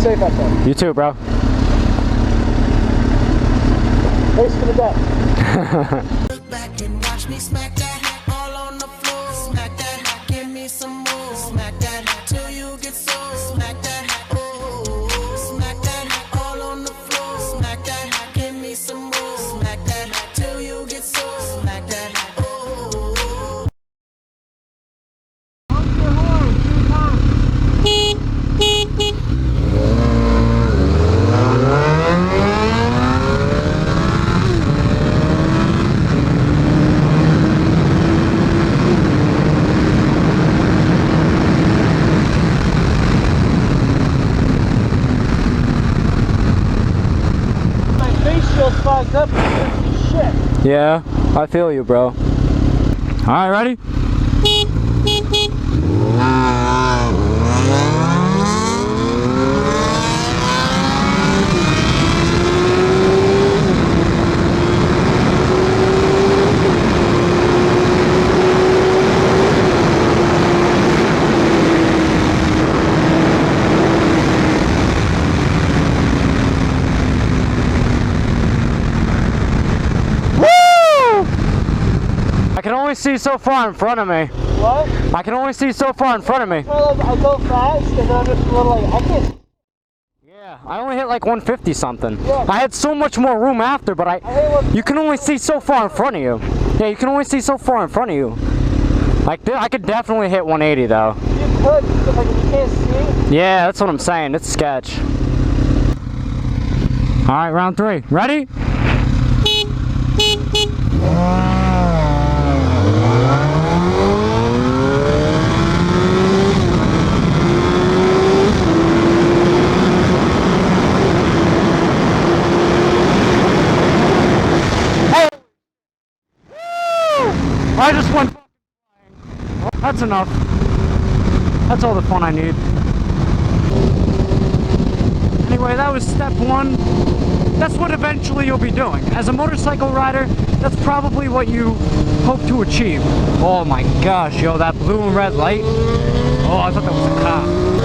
safe out there. You too, bro. Thanks for the bet. Look back and watch me smack that all on the floor. Smack that, give me some more. Smack that till you get sore. Smack that, oh. Smack that all on the floor. Smack that, give me some more. Smack that till you get sore. Smack that, oh. Fogged up and shit. Yeah, I feel you, bro. Alright, ready? I can only see so far in front of me. What? I can only see so far in front of me. Well, I go fast and then I'm just a little like, I can't. Yeah, I only hit like 150 something. Yeah. I had so much more room after, but you can only see so far in front of you. Yeah, you can only see so far in front of you. Like, I could definitely hit 180 though. You could, but like, you can't see. Yeah, that's what I'm saying. It's sketch. Alright, round 3. Ready? I just went. That's enough. That's all the fun I need. Anyway, that was step 1. That's what eventually you'll be doing. As a motorcycle rider, that's probably what you hope to achieve. Oh my gosh, yo, that blue and red light. Oh, I thought that was a cop.